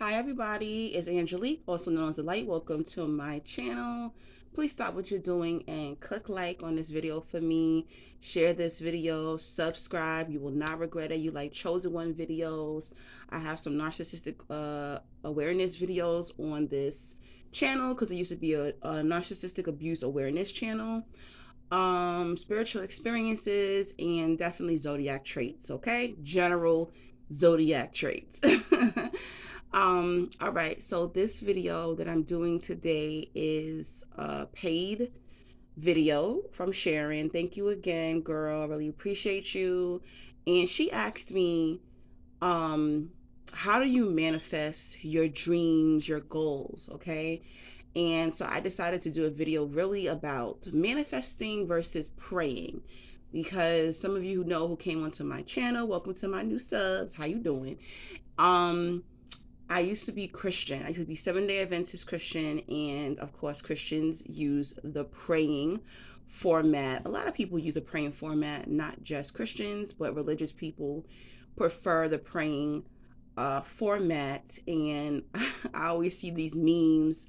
Hi everybody, it's Angelique, also known as The Light. Welcome to my channel. Please stop what you're doing and click like on this video for me. Share this video, subscribe. You will not regret it. You like Chosen One videos. I have some narcissistic awareness videos on this channel because it used to be a narcissistic abuse awareness channel. Spiritual experiences and definitely zodiac traits, okay? General zodiac traits. All right, so this video that I'm doing today is a paid video from Sharon. Thank you again, girl. I really appreciate you. And she asked me, um, how do you manifest your dreams, your goals, okay? And so I decided to do a video really about manifesting versus praying, because some of you who know, who came onto my channel, welcome to my new subs. How you doing? Um I used to be Christian. I used to be Seventh-day Adventist Christian, and of course, Christians use the praying format. A lot of people use a praying format, not just Christians, but religious people prefer the praying format. And I always see these memes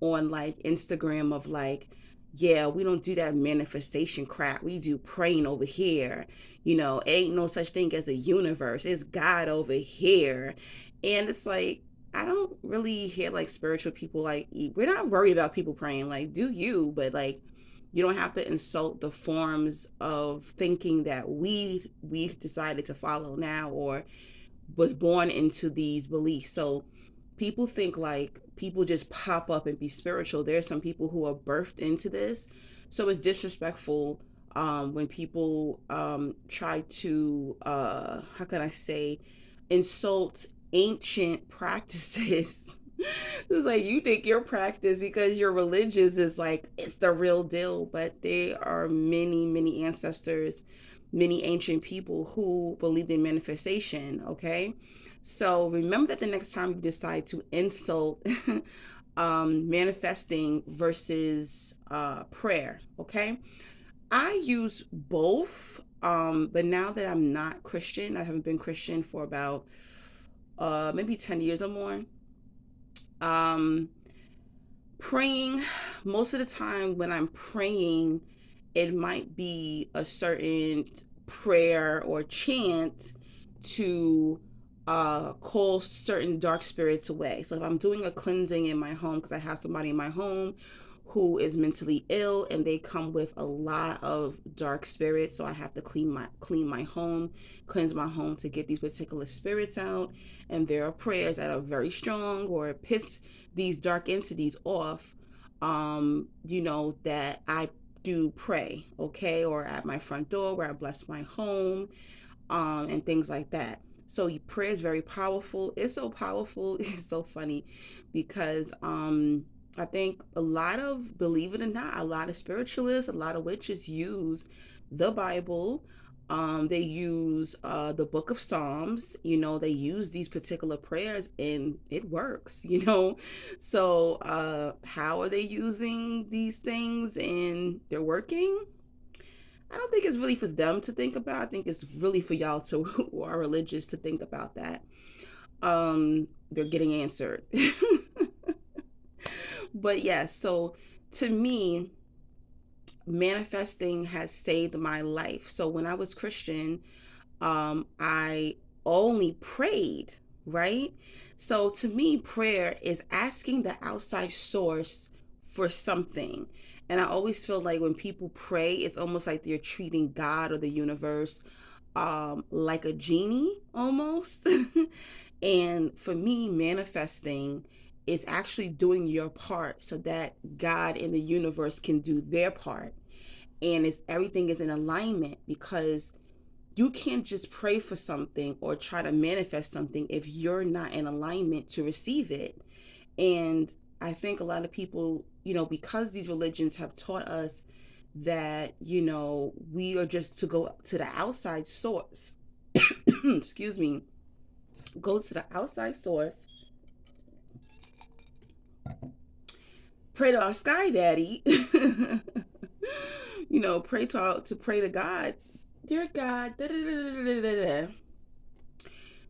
on like Instagram of like, yeah, we don't do that manifestation crap. We do praying over here. Ain't no such thing as a universe. It's God over here. And it's like, I don't really hear like spiritual people like, we're not worried about people praying. Like, do you, but like, you don't have to insult the forms of thinking that we've decided to follow now, or was born into these beliefs. So people think like people just pop up and be spiritual. There's some people who are birthed into this. So it's disrespectful when people try to, how can I say, insult ancient practices. It's like, you think your practice because you're religious is like it's the real deal, but there are many ancestors, many ancient people who believed in manifestation. Okay, so remember that the next time you decide to insult manifesting versus prayer. Okay, I use both, but now that I'm not Christian, I haven't been Christian for about maybe 10 years or more. um Praying, most of the time when I'm praying, it might be a certain prayer or chant to call certain dark spirits away. So if I'm doing a cleansing in my home, because I have somebody in my home who is mentally ill and they come with a lot of dark spirits, so I have to clean my home, cleanse my home to get these particular spirits out. And there are prayers that are very strong or piss these dark entities off, that I do pray, okay, or at my front door where I bless my home, and things like that. So prayer is very powerful. It's so powerful. It's so funny because I think a lot of, believe it or not, a lot of spiritualists, a lot of witches use the Bible. They use the book of Psalms. They use these particular prayers and it works. So how are they using these things and they're working? I don't think it's really for them to think about. I think it's really for y'all to who are religious to think about that. They're getting answered. But yes, so to me, manifesting has saved my life. So when I was Christian, I only prayed, right? So to me, prayer is asking the outside source for something. And I always feel like when people pray, it's almost like they're treating God or the universe like a genie almost. And for me, manifesting is actually doing your part so that God and the universe can do their part. And it's everything is in alignment, because you can't just pray for something or try to manifest something if you're not in alignment to receive it. And I think a lot of people, because these religions have taught us that, we are just to go to the outside source. Excuse me. Go to the outside source, pray to our sky daddy, pray to God. Dear God, da, da, da, da, da, da.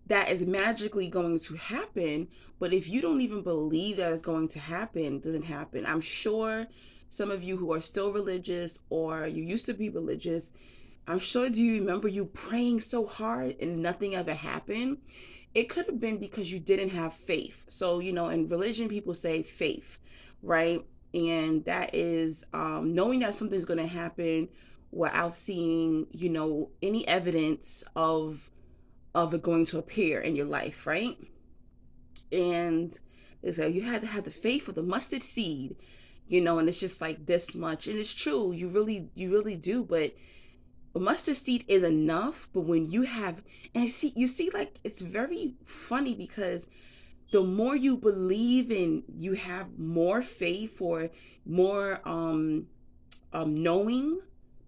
that is magically going to happen. But if you don't even believe that it's going to happen, it doesn't happen. I'm sure some of you who are still religious or you used to be religious, I'm sure, do you remember you praying so hard and nothing ever happened? It could have been because you didn't have faith. So, in religion, people say faith, right? And that is knowing that something's going to happen without seeing, any evidence of it going to appear in your life, right? And they say you had to have the faith of the mustard seed, and it's just like this much. And it's true, you really do, but a mustard seed is enough. But when you have, and you see, like, it's very funny because the more you believe and you have more faith or more knowing,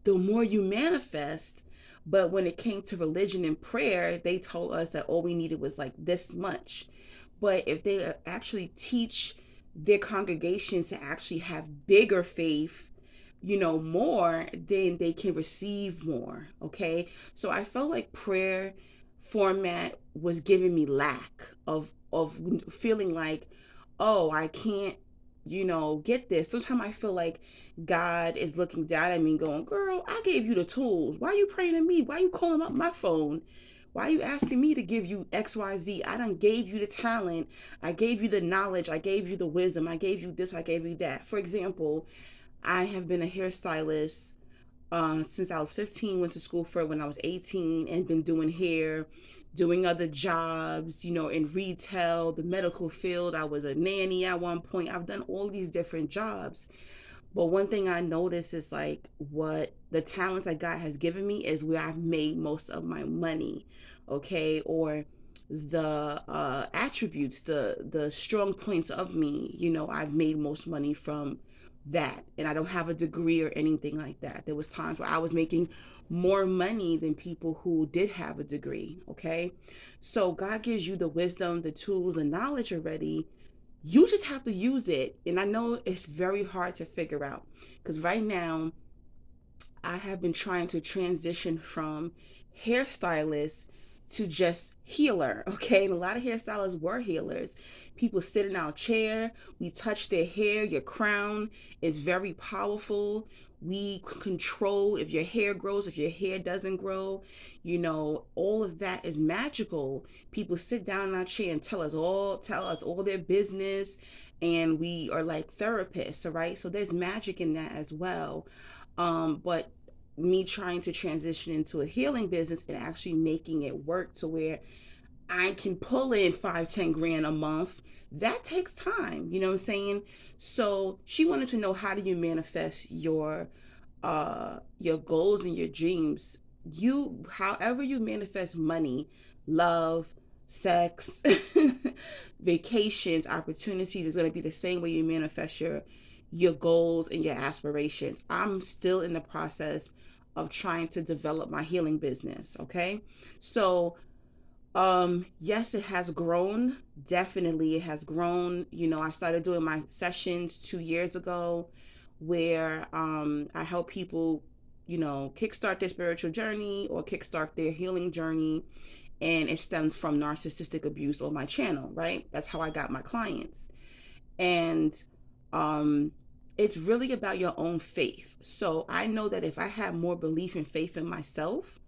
the more you manifest. But when it came to religion and prayer, they told us that all we needed was like this much. But if they actually teach their congregations to actually have bigger faith, more, then they can receive more. Okay. So I felt like prayer format was giving me lack of feeling like, oh, I can't, get this. Sometimes I feel like God is looking down at me going, girl, I gave you the tools. Why are you praying to me? Why are you calling up my phone? Why are you asking me to give you XYZ? I done gave you the talent. I gave you the knowledge. I gave you the wisdom. I gave you this. I gave you that. For example, I have been a hairstylist since I was 15, went to school for it when I was 18, and been doing hair, doing other jobs, in retail, the medical field. I was a nanny at one point. I've done all these different jobs. But one thing I noticed is like what the talents that God has given me is where I've made most of my money, okay? Or the attributes, the strong points of me, I've made most money from that. And I don't have a degree or anything like that. There was times where I was making more money than people who did have a degree, okay? So God gives you the wisdom, the tools, and knowledge already. You just have to use it. And I know it's very hard to figure out because right now I have been trying to transition from hairstylist to just healer, okay? And a lot of hairstylists were healers. People sit in our chair, we touch their hair, your crown is very powerful. We control if your hair grows, if your hair doesn't grow, all of that is magical. People sit down in our chair and tell us all their business, and we are like therapists, right? So there's magic in that as well. But me trying to transition into a healing business and actually making it work to where I can pull in 5-10 grand a month, that takes time. You know what I'm saying? So she wanted to know, how do you manifest your goals and your dreams? However you manifest money, love, sex, vacations, opportunities, is going to be the same way you manifest your goals and your aspirations. I'm still in the process of trying to develop my healing business, okay? So yes, it has grown. Definitely it has grown. I started doing my sessions 2 years ago where I help people, kickstart their spiritual journey or kickstart their healing journey, and it stems from narcissistic abuse on my channel, right? That's how I got my clients. And it's really about your own faith. So I know that if I have more belief and faith in myself,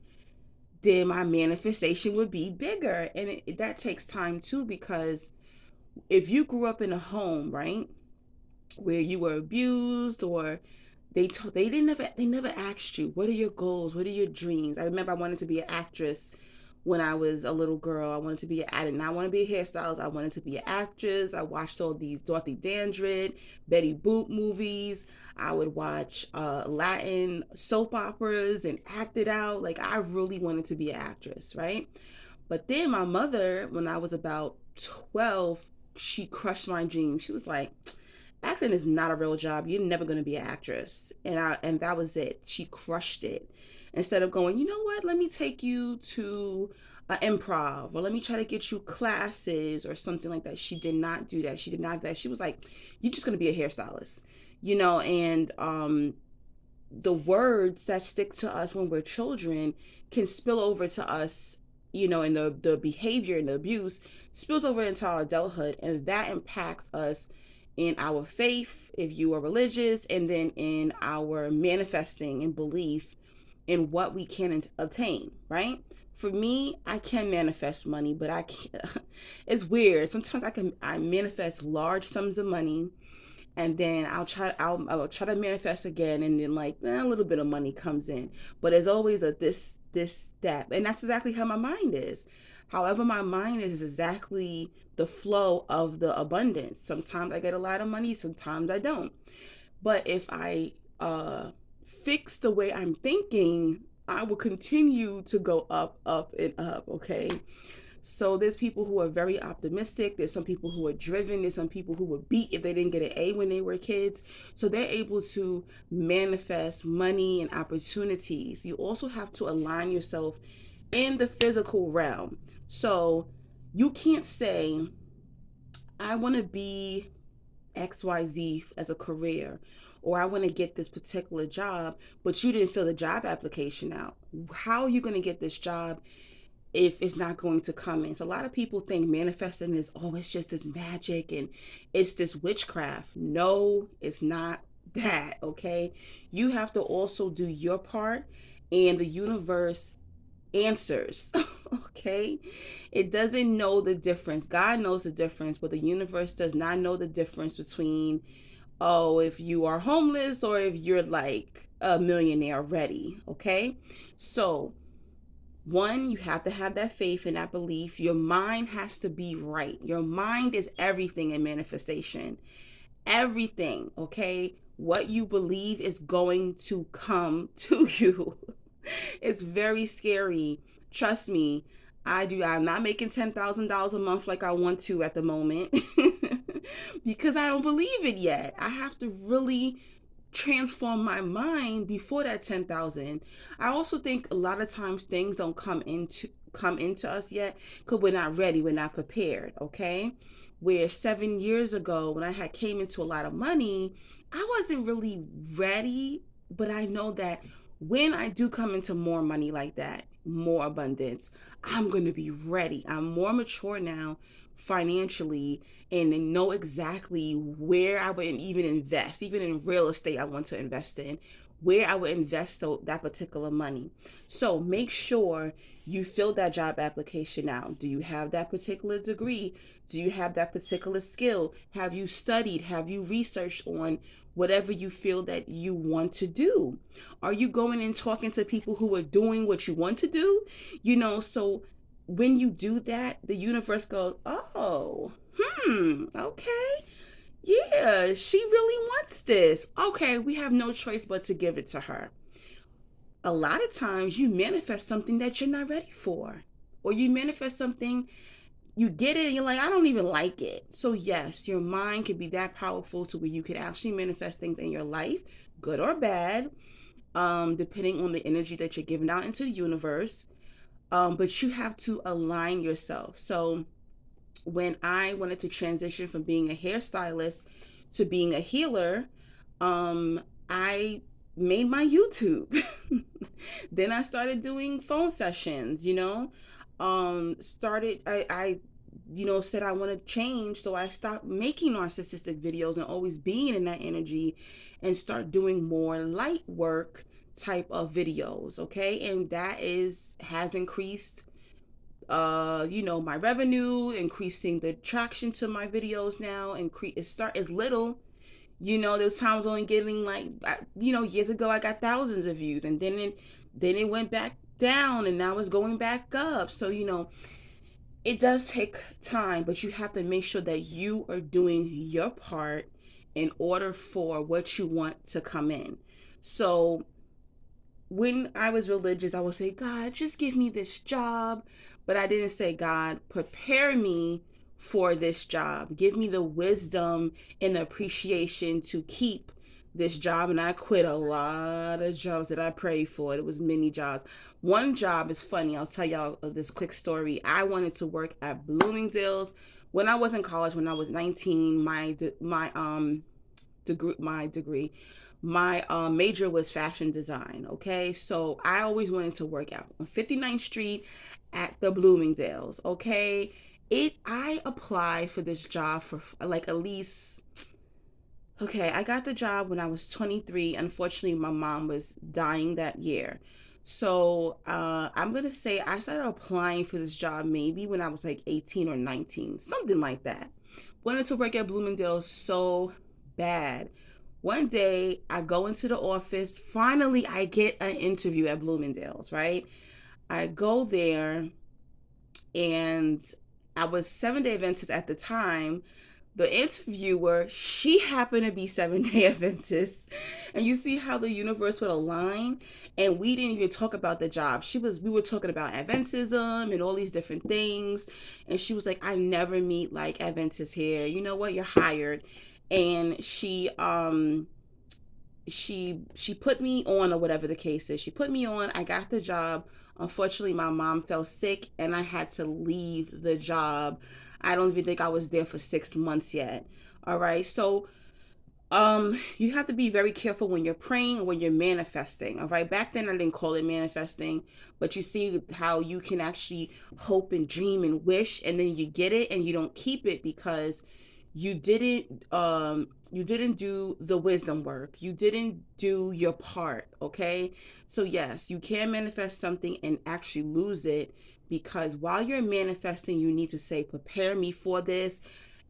then my manifestation would be bigger. And that takes time too, because if you grew up in a home, right, where you were abused, or they never asked you, what are your goals, what are your dreams? I remember I wanted to be an actress when I was a little girl. I did not want to be a hairstylist. I wanted to be an actress. I watched all these Dorothy Dandridge, Betty Boop movies. I would watch Latin soap operas and act it out. Like, I really wanted to be an actress, right? But then my mother, when I was about 12, she crushed my dreams. She was like, acting is not a real job. You're never going to be an actress. And that was it. She crushed it. Instead of going, you know what, let me take you to improv, or let me try to get you classes or something like that. She did not do that. She did not vet. She was like, you're just going to be a hairstylist, and the words that stick to us when we're children can spill over to us and the behavior and the abuse spills over into our adulthood, and that impacts us in our faith, if you are religious, and then in our manifesting and belief in what we can obtain, right? For me, I can manifest money, but I can't. It's weird. Sometimes I manifest large sums of money, and then I'll try to manifest again, and then like a little bit of money comes in, but there's always a this that, and that's exactly how my mind is. However, my mind is exactly the flow of the abundance. Sometimes I get a lot of money, sometimes I don't. But if I fix the way I'm thinking, I will continue to go up, up, and up. Okay. So there's people who are very optimistic. There's some people who are driven. There's some people who were beat if they didn't get an A when they were kids. So they're able to manifest money and opportunities. You also have to align yourself in the physical realm. So you can't say, I want to be XYZ as a career, or I want to get this particular job, but you didn't fill the job application out. How are you going to get this job if it's not going to come in? So a lot of people think manifesting is, oh, it's just this magic and it's this witchcraft. No, it's not that, okay? You have to also do your part, and the universe answers. Okay, it doesn't know the difference. God knows the difference, but the universe does not know the difference between, oh, if you are homeless or if you're like a millionaire already. Okay, so one, you have to have that faith and that belief. Your mind has to be right. Your mind is everything in manifestation. Everything. Okay, what you believe is going to come to you. It's very scary. Trust me, I'm not making $10,000 a month like I want to at the moment because I don't believe it yet. I have to really transform my mind before that 10,000. I also think a lot of times things don't come into us yet because we're not ready, we're not prepared, okay? Where 7 years ago when I had came into a lot of money, I wasn't really ready, but I know that when I do come into more money like that, more abundance, I'm going to be ready. I'm more mature now financially and know exactly where I would even invest, even in real estate I want to invest in, where I would invest that particular money. So make sure you fill that job application out. Do you have that particular degree? Do you have that particular skill? Have you studied? Have you researched on whatever you feel that you want to do? Are you going and talking to people who are doing what you want to do? So when you do that, the universe goes, oh, okay. Yeah, she really wants this. Okay, we have no choice but to give it to her. A lot of times you manifest something that you're not ready for, or you manifest something, you get it and you're like, I don't even like it. So yes, your mind can be that powerful to where you could actually manifest things in your life, good or bad, depending on the energy that you're giving out into the universe. But you have to align yourself. So when I wanted to transition from being a hairstylist to being a healer, I made my YouTube. Then I started doing phone sessions, started, said I want to change. So I stopped making narcissistic videos and always being in that energy and start doing more light work type of videos. Okay. And that has increased my revenue, increasing the traction to my videos now. It's little. There's times only getting like, years ago I got thousands of views, and then it went back down, and now it's going back up. So it does take time, but you have to make sure that you are doing your part in order for what you want to come in. So when I was religious, I would say, God, just give me this job. But I didn't say, God, prepare me for this job. Give me the wisdom and the appreciation to keep this job. And I quit a lot of jobs that I prayed for. It was many jobs. One job is funny. I'll tell y'all this quick story. I wanted to work at Bloomingdale's when I was in college. When I was 19, my major was fashion design. Okay, so I always wanted to work out on 59th Street at the Bloomingdale's, okay? I applied for this job for like at least, okay, I got the job when I was 23. Unfortunately, my mom was dying that year. So I'm going to say I started applying for this job maybe when I was like 18 or 19, something like that. Wanted to work at Bloomingdale's so bad. One day I go into the office. Finally, I get an interview at Bloomingdale's, right? I go there, and I was 7 Day Adventist at the time. The interviewer, she happened to be 7 Day Adventist. And you see how the universe would align. And we didn't even talk about the job. We were talking about Adventism and all these different things. And she was like, I never meet like Adventists here. You know what? You're hired. And she put me on, or whatever the case is. She put me on. I got the job. Unfortunately, my mom fell sick and I had to leave the job. I don't even think I was there for 6 months yet. All right. So you have to be very careful when you're praying and when you're manifesting. All right. Back then I didn't call it manifesting, but you see how you can actually hope and dream and wish, and then you get it and you don't keep it because you didn't do the wisdom work. You didn't do your part, okay? So yes, you can manifest something and actually lose it, because while you're manifesting, you need to say, prepare me for this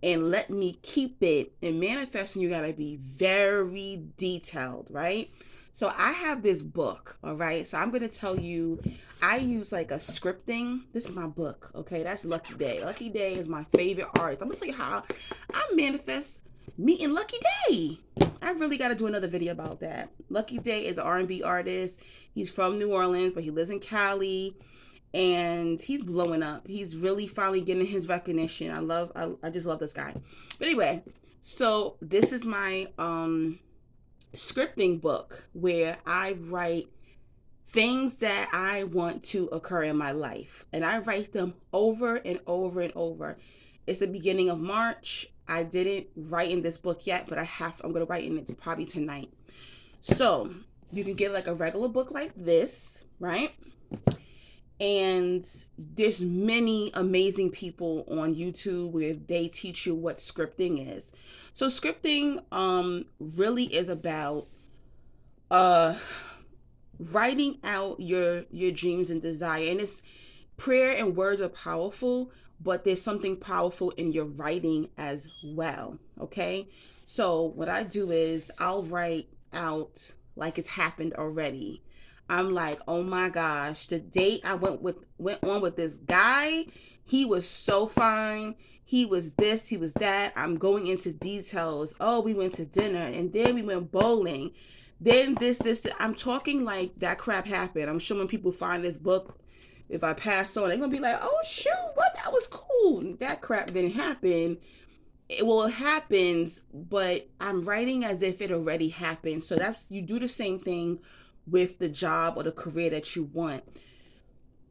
and let me keep it. In manifesting, you got to be very detailed, right? So I have this book, all right? So I'm going to tell you, I use like a scripting. This is my book, okay? That's Lucky Daye. Lucky Daye is my favorite artist. I'm going to tell you how I manifest meeting Lucky Daye. I really got to do another video about that. Lucky Daye is an R&B artist. He's from New Orleans, but he lives in Cali. And he's blowing up. He's really finally getting his recognition. I just love this guy. But anyway, so this is my scripting book where I write things that I want to occur in my life. And I write them over and over and over. It's the beginning of March. I didn't write in this book yet, but I'm going to write in it probably tonight. So you can get like a regular book like this, right? And there's many amazing people on YouTube where they teach you what scripting is. So scripting really is about writing out your dreams and desire. And it's prayer and words are powerful, but there's something powerful in your writing as well. Okay. So what I do is I'll write out like it's happened already. I'm like, oh my gosh, the date I went on with this guy, he was so fine. He was this, he was that. I'm going into details. Oh, we went to dinner and then we went bowling. Then this. I'm talking like that crap happened. I'm sure when people find this book, if I pass on, they're going to be like, oh, shoot, what? That was cool. That crap didn't happen. It happens, but I'm writing as if it already happened. So you do the same thing with the job or the career that you want.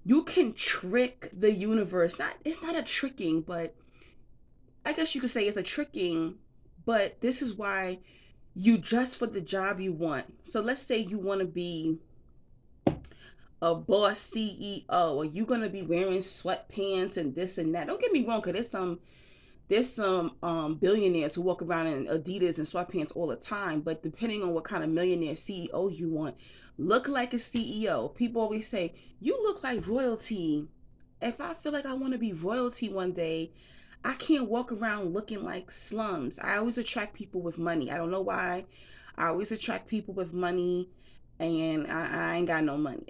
You can trick the universe. It's not a tricking, but I guess you could say it's a tricking, but this is why you dress for the job you want. So let's say you want to be a boss CEO, or you're going to be wearing sweatpants and this and that. Don't get me wrong, because there's some billionaires who walk around in Adidas and sweatpants all the time. But depending on what kind of millionaire CEO you want, look like a CEO. People always say, you look like royalty. If I feel like I want to be royalty one day, I can't walk around looking like slums. I always attract people with money. I don't know why. I always attract people with money, and I ain't got no money.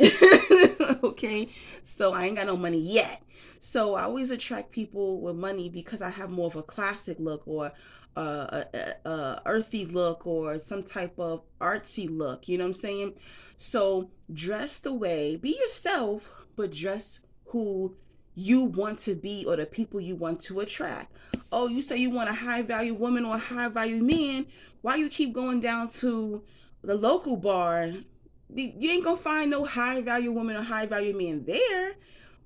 Okay? So I ain't got no money yet. So I always attract people with money because I have more of a classic look, or a earthy look, or some type of artsy look. You know what I'm saying? So dress the way, be yourself, but dress who you want to be, or the people you want to attract. Oh, you say you want a high value woman or a high value man. Why you keep going down to the local bar? You ain't gonna find no high value woman or high value man there.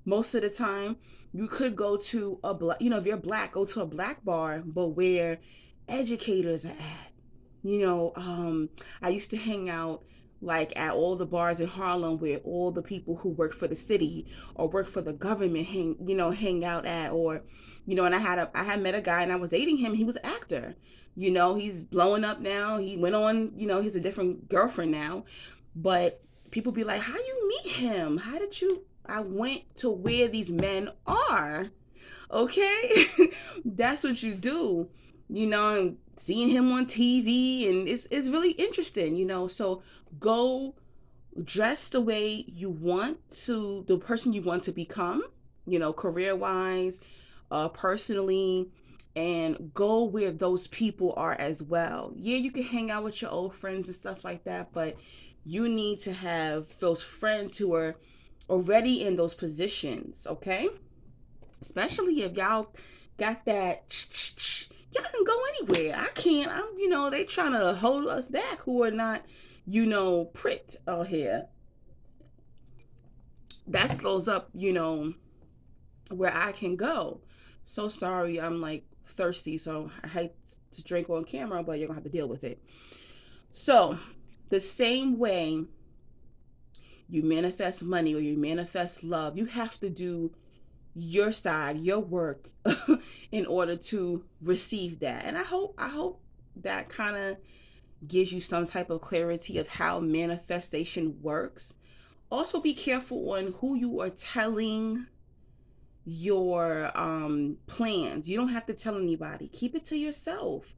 Most of the time, you could go to a black, if you're black, go to a black bar, but where educators are at. I used to hang out like at all the bars in Harlem where all the people who work for the city or work for the government hang out at, or and I had met a guy and I was dating him. He was an actor. He's blowing up now. He went on, he's a different girlfriend now. But people be like, "How you meet him? How did you?" I went to where these men are. Okay? That's what you do. And seeing him on TV, and it's really interesting, So go dress the way you want to, the person you want to become, career wise, personally, and go where those people are as well. Yeah, you can hang out with your old friends and stuff like that, but you need to have those friends who are already in those positions, okay? Especially if y'all got that, y'all can go anywhere. I can't. They trying to hold us back who are not, pricked out here. That slows up, where I can go. So sorry, I'm like thirsty, so I hate to drink on camera, but you're gonna have to deal with it. So, the same way you manifest money or you manifest love, you have to do your side, your work in order to receive that. And I hope that kind of gives you some type of clarity of how manifestation works. Also be careful on who you are telling your plans. You don't have to tell anybody. Keep it to yourself.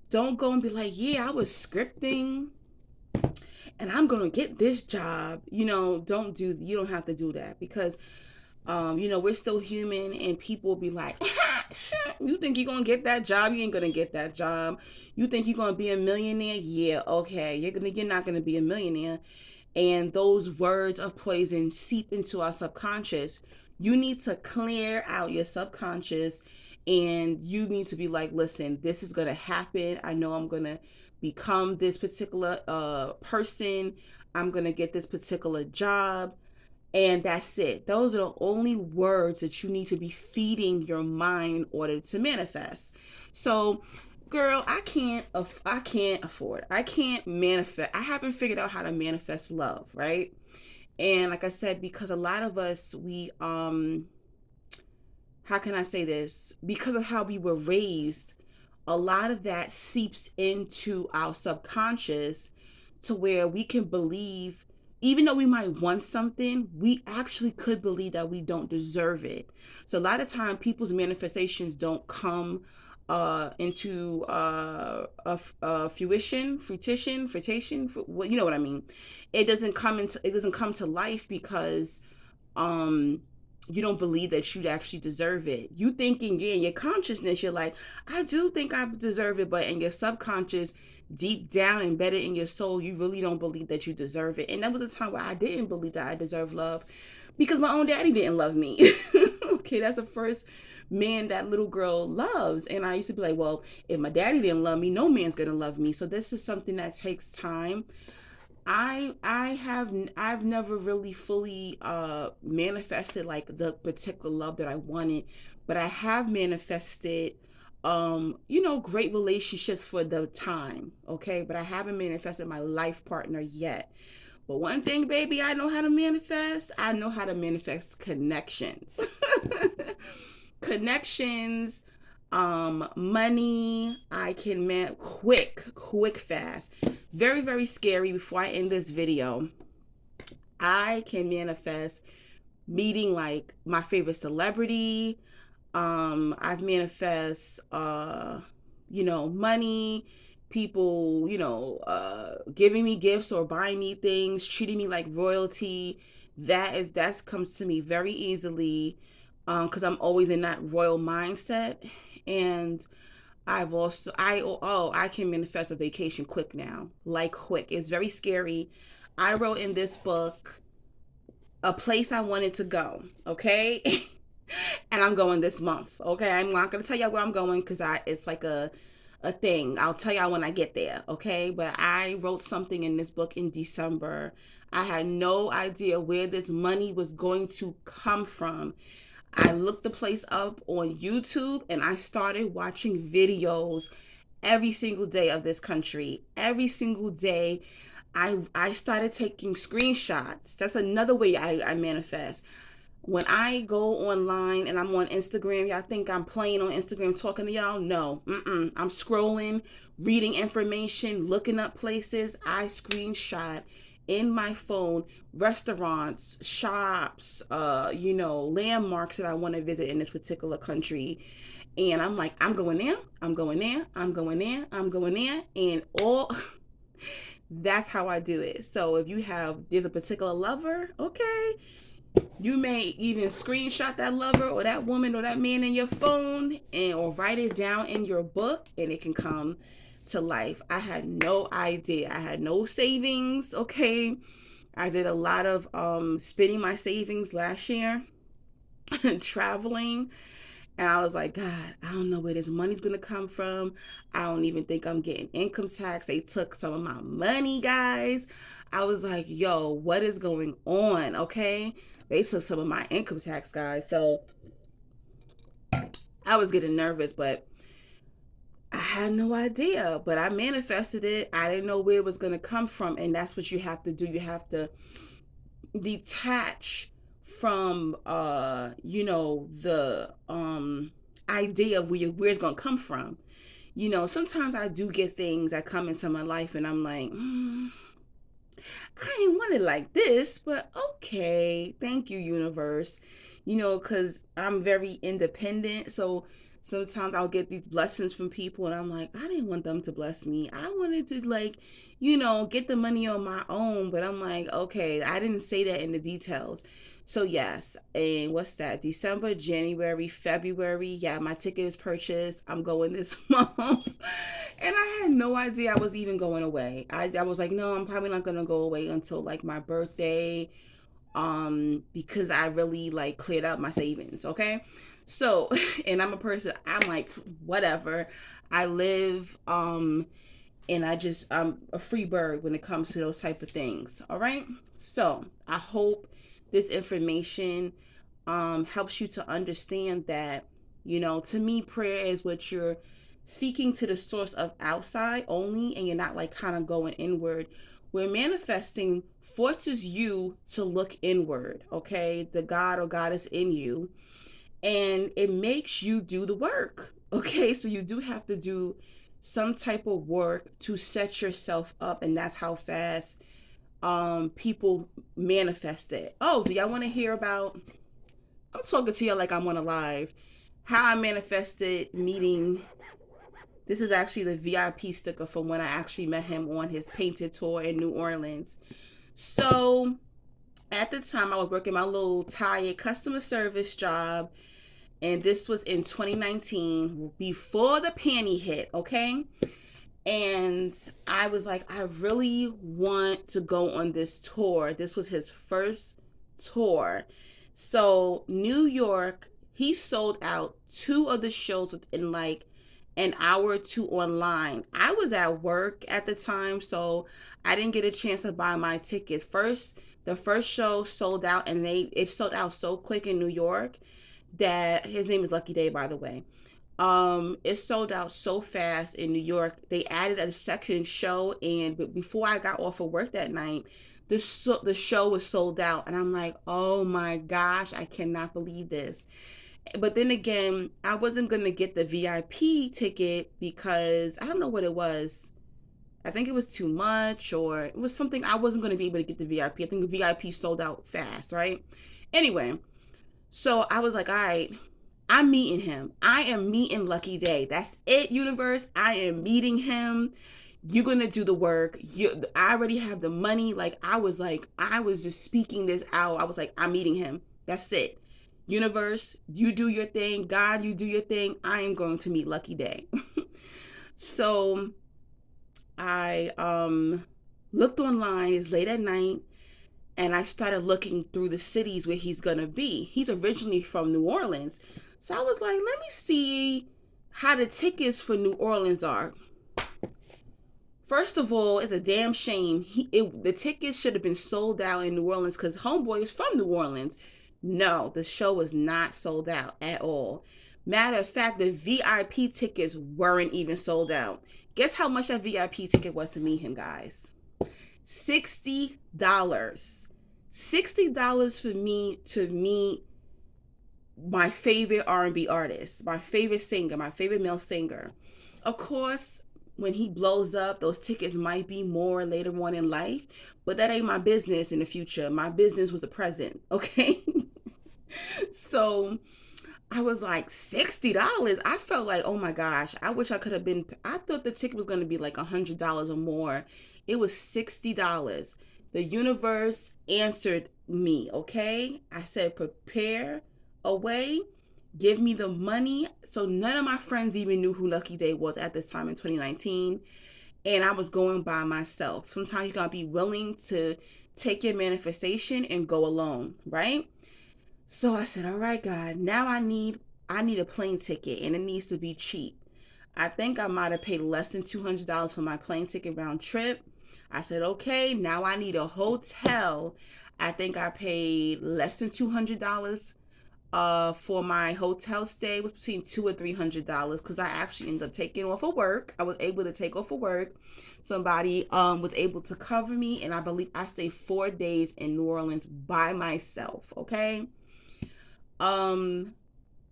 Don't go and be like, "Yeah, I was scripting and I'm going to get this job." You don't have to do that, because we're still human, and people will be like, "You think you're gonna get that job? You ain't gonna get that job. You think you're gonna be a millionaire? Yeah, okay. You're not gonna be a millionaire." And those words of poison seep into our subconscious. You need to clear out your subconscious, and you need to be like, "Listen, this is gonna happen. I know I'm gonna become this particular person. I'm gonna get this particular job." And that's it. Those are the only words that you need to be feeding your mind in order to manifest. So, girl, I can't afford. I can't manifest. I haven't figured out how to manifest love, right? And like I said, because a lot of us, we how can I say this? Because of how we were raised, a lot of that seeps into our subconscious, to where we can believe, even though we might want something, we actually could believe that we don't deserve it. So a lot of time people's manifestations don't come into fruition, you know what I mean. It doesn't come to life because you don't believe that you actually deserve it. You thinking, yeah, in your consciousness, you're like, "I do think I deserve it," but in your subconscious, deep down embedded in your soul, you really don't believe that you deserve it. And that was a time where I didn't believe that I deserved love, because my own daddy didn't love me. Okay, that's the first man that little girl loves. And I used to be like, "Well, if my daddy didn't love me, no man's gonna love me." So this is something that takes time. I've never really fully manifested like the particular love that I wanted, but I have manifested great relationships for the time, okay? But I haven't manifested my life partner yet. But one thing, baby, I know how to manifest. I know how to manifest connections. Connections, money. I can quick, fast. Very, very scary. Before I end this video, I can manifest meeting like my favorite celebrity. I've manifest money, people, giving me gifts or buying me things, treating me like royalty. That comes to me very easily, because I'm always in that royal mindset. And I can manifest a vacation quick now, like quick. It's very scary. I wrote in this book a place I wanted to go, okay? And I'm going this month, okay? I'm not gonna tell y'all where I'm going, because it's like a thing. I'll tell y'all when I get there, okay? But I wrote something in this book in December. I had no idea where this money was going to come from. I looked the place up on YouTube, and I started watching videos every single day of this country. Every single day I started taking screenshots. That's another way I manifest. When I go online and I'm on Instagram, y'all think I'm playing on Instagram talking to y'all? No. I'm scrolling, reading information, looking up places. I screenshot in my phone restaurants, shops, landmarks that I want to visit in this particular country. And I'm like, I'm going there, I'm going there, I'm going there, I'm going there, and all that's how I do it. So if there's a particular lover, okay, you may even screenshot that lover or that woman or that man in your phone or write it down in your book, and it can come to life. I had no idea. I had no savings, okay? I did a lot of spending my savings last year traveling. And I was like, God, I don't know where this money's going to come from. I don't even think I'm getting income tax. They took some of my money, guys. I was like, yo, what is going on? Okay. They took some of my income tax, guys. So I was getting nervous, but I had no idea. But I manifested it. I didn't know where it was going to come from. And that's what you have to do. You have to detach from the idea of where it's gonna come from. Sometimes I do get things that come into my life and I'm like, I ain't want it like this, but okay, thank you, universe. Because I'm very independent, so sometimes I'll get these blessings from people and I'm like, I didn't want them to bless me. I wanted to get the money on my own, but I'm like, okay, I didn't say that in the details. So yes, and what's that? December, January, February. Yeah, my ticket is purchased. I'm going this month. And I had no idea I was even going away. I was like, no, I'm probably not gonna go away until like my birthday. Because I really cleared out my savings, okay? So, and I'm a person, I'm like, whatever. I live, and I'm a free bird when it comes to those type of things. All right. So I hope this information helps you to understand that, to me, prayer is what you're seeking to the source of outside only, and you're not kind of going inward. Where manifesting forces you to look inward, okay? The God or goddess in you, and it makes you do the work, okay? So you do have to do some type of work to set yourself up, and that's how fast people manifest it. Oh, do y'all want to hear about, I'm talking to you like I'm on a live, how I manifested meeting. This is actually the VIP sticker from when I actually met him on his painted tour in New Orleans. So at the time I was working my little tired customer service job, and this was in 2019 before the panty hit, okay? And I was like, I really want to go on this tour. This was his first tour. So New York, he sold out 2 of the shows within an hour or 2 online. I was at work at the time, so I didn't get a chance to buy my tickets. The first show sold out, and it sold out so quick in New York that his name is Lucky Day, by the way. It sold out so fast in New York. They added a second show, and before I got off of work that night, the show was sold out, and I'm like, oh my gosh, I cannot believe this. But then again, I wasn't going to get the VIP ticket because I don't know what it was. I think it was too much, or it was something. I wasn't going to be able to get the VIP. I think the VIP sold out fast, right? Anyway, so I was like, all right, I'm meeting him. I am meeting Lucky Day. That's it, universe. I am meeting him. You're going to do the work. I already have the money. I was just speaking this out. I was like, I'm meeting him. That's it. Universe, you do your thing. God, you do your thing. I am going to meet Lucky Day. So I looked online. It's late at night, and I started looking through the cities where he's gonna be. He's originally from New Orleans, so I was like, let me see how the tickets for New Orleans are. First of all, it's a damn shame. The tickets should have been sold out in New Orleans because homeboy is from New Orleans. No, the show was not sold out at all. Matter of fact, the VIP tickets weren't even sold out. Guess how much that VIP ticket was to meet him, guys? $60. $60 for me to meet my favorite R&B artist, my favorite singer, my favorite male singer. Of course, when he blows up, those tickets might be more later on in life, but that ain't my business in the future. My business was the present, okay? So I was like, $60. I felt like, oh my gosh, I wish I could have been. I thought the ticket was going to be like $100 or more. It was $60. The universe answered me, okay? I said, prepare away, give me the money. So none of my friends even knew who Lucky Day was at this time in 2019. And I was going by myself. Sometimes you gotta be willing to take your manifestation and go alone, right? So I said, all right, God, now I need a plane ticket and it needs to be cheap. I think I might have paid less than $200 for my plane ticket round trip. I said, okay, now I need a hotel. I think I paid less than $200 for my hotel stay. It was between $200 or $300 because I actually ended up taking off of work. I was able to take off of work. Somebody was able to cover me, and I believe I stayed 4 days in New Orleans by myself. Okay. Um,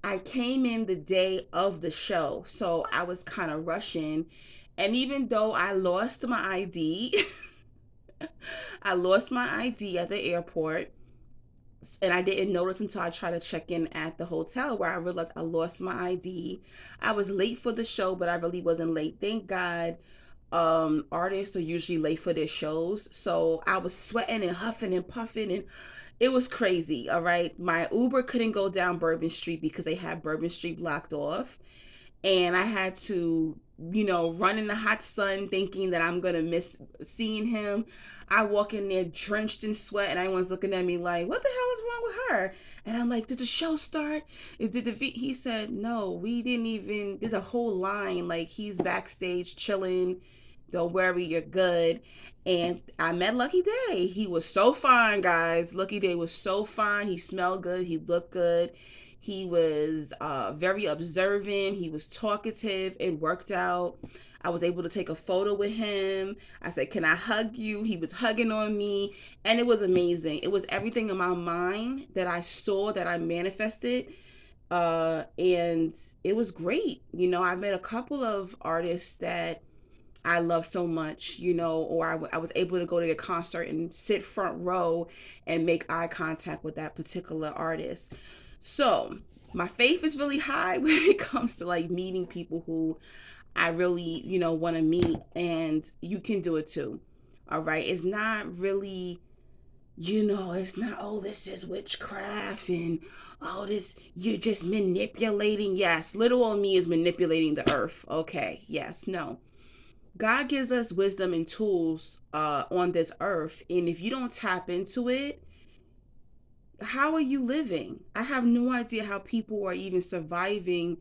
I came in the day of the show, so I was kind of rushing. And even though I lost my ID, I lost my ID at the airport, and I didn't notice until I tried to check in at the hotel where I realized I lost my ID. I was late for the show, but I really wasn't late. Thank God. Artists are usually late for their shows. So I was sweating and huffing and puffing, and it was crazy. All right. My Uber couldn't go down Bourbon Street because they had Bourbon Street blocked off. And I had to, run in the hot sun thinking that I'm gonna miss seeing him. I walk in there drenched in sweat, and everyone's looking at me like, "What the hell is wrong with her?" And I'm like, "Did the show start? He said, "No, we didn't even. There's a whole line. Like he's backstage chilling. Don't worry, you're good." And I met Lucky Day. He was so fine, guys. Lucky Day was so fine. He smelled good. He looked good. He was very observant. He was talkative. It worked out. I was able to take a photo with him. I said, "Can I hug you?" He was hugging on me. And it was amazing. It was everything in my mind that I saw, that I manifested. And it was great. I met a couple of artists that I love so much, or I was able to go to the concert and sit front row and make eye contact with that particular artist. So my faith is really high when it comes to like meeting people who I really, want to meet, and you can do it too. All right. It's not really, it's not, oh, this is witchcraft and oh, you're just manipulating. Yes. Little old me is manipulating the earth. Okay. Yes. No. God gives us wisdom and tools on this earth. And if you don't tap into it, how are you living? I have no idea how people are even surviving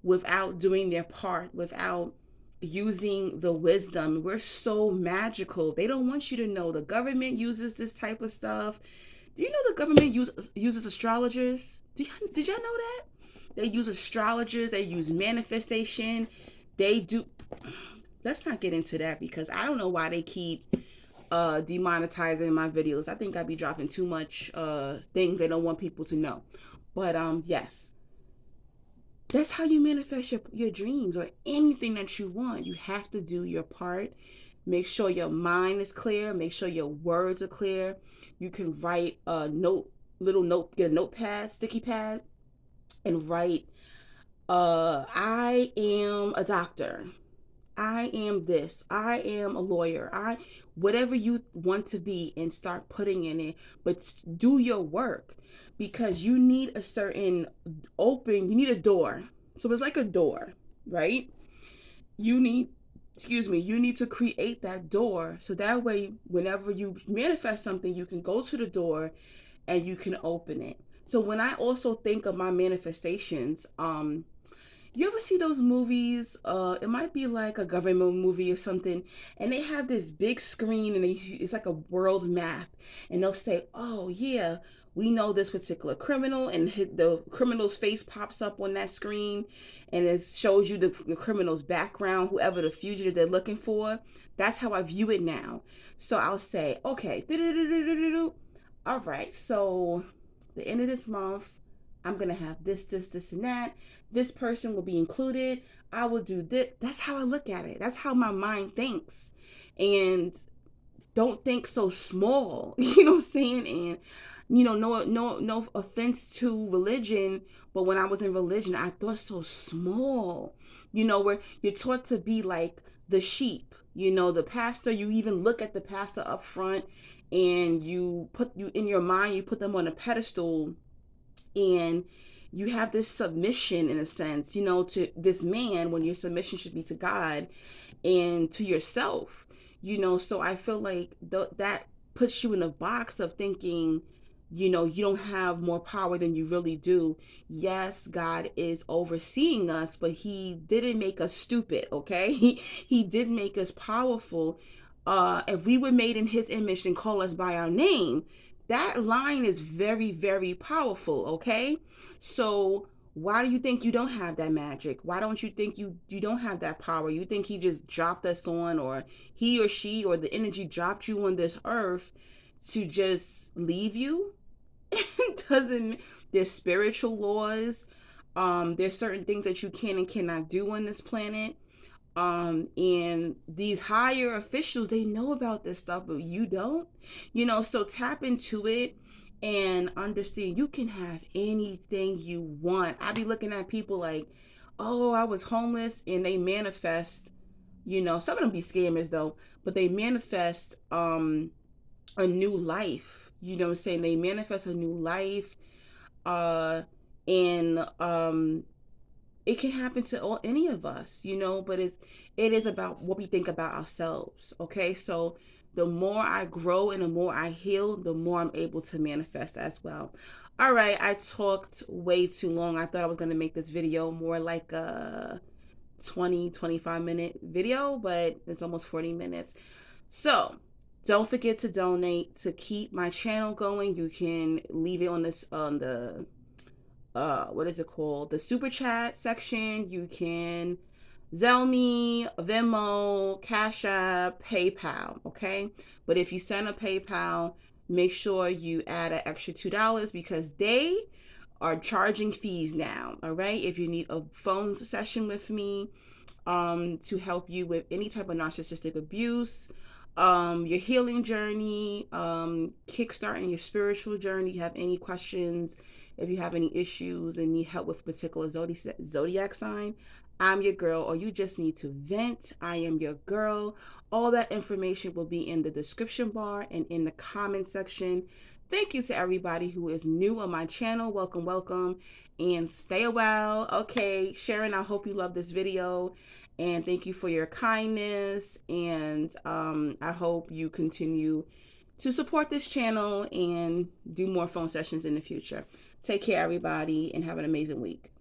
without doing their part, without using the wisdom. We're so magical. They don't want you to know. The government uses this type of stuff. Do you know the government uses astrologers? Did y'all know that? They use astrologers. They use manifestation. They do. Let's not get into that because I don't know why they keep demonetizing my videos. I think I'd be dropping too much things they don't want people to know. But yes, that's how you manifest your dreams or anything that you want. You have to do your part. Make sure your mind is clear. Make sure your words are clear. You can write a little note, get a notepad, sticky pad, and write, I am a doctor. I am this. I am a lawyer. Whatever you want to be, and start putting in it, but do your work because you need a certain you need a door. So it's like a door, right? You need to create that door so that way whenever you manifest something, you can go to the door and you can open it. So when I also think of my manifestations, you ever see those movies? It might be like a government movie or something, and they have this big screen, and it's like a world map, and they'll say, "Oh yeah, we know this particular criminal, and the criminal's face pops up on that screen, and it shows you the criminal's background, whoever the fugitive they're looking for. That's how I view it now. So I'll say, okay, all right, so the end of this month, I'm going to have this, and that. This person will be included. I will do this. That's how I look at it. That's how my mind thinks. And don't think so small. You know what I'm saying? And no offense to religion, but when I was in religion, I thought so small. Where you're taught to be like the sheep. The pastor, you even look at the pastor up front, and you in your mind, you put them on a pedestal, and you have this submission in a sense, to this man, when your submission should be to God and to yourself. So I feel like that puts you in a box of thinking, you don't have more power than you really do. Yes, God is overseeing us, but he didn't make us stupid, okay? He did make us powerful. If we were made in his image and call us by our name, that line is very, very powerful, okay? So why do you think you don't have that magic? Why don't you think you don't have that power? You think he just dropped us on, or he or she or the energy dropped you on this earth to just leave you? Doesn't There's spiritual laws. There's certain things that you can and cannot do on this planet. And these higher officials, they know about this stuff, but you don't. So tap into it and understand you can have anything you want. I be looking at people like, oh, I was homeless, and they manifest, some of them be scammers though, but they manifest a new life. What I'm saying? They manifest a new life. And it can happen to any of us, but it is about what we think about ourselves. Okay, so the more I grow and the more I heal, the more I'm able to manifest as well. All right, I talked way too long. I thought I was going to make this video more like a 25 minute video, but it's almost 40 minutes. So don't forget to donate to keep my channel going. You can leave it on the what is it called? The super chat section. You can Zelle me, Venmo, Cash App, PayPal, okay? But if you send a PayPal, make sure you add an extra $2 because they are charging fees now, all right? If you need a phone session with me to help you with any type of narcissistic abuse, your healing journey, kickstarting your spiritual journey, you have any questions, if you have any issues and need help with a particular zodiac sign, I'm your girl. Or you just need to vent, I am your girl. All that information will be in the description bar and in the comment section. Thank you to everybody who is new on my channel. Welcome, welcome, and stay a while. Okay, Sharon, I hope you love this video, and thank you for your kindness, and I hope you continue to support this channel and do more phone sessions in the future. Take care, everybody, and have an amazing week.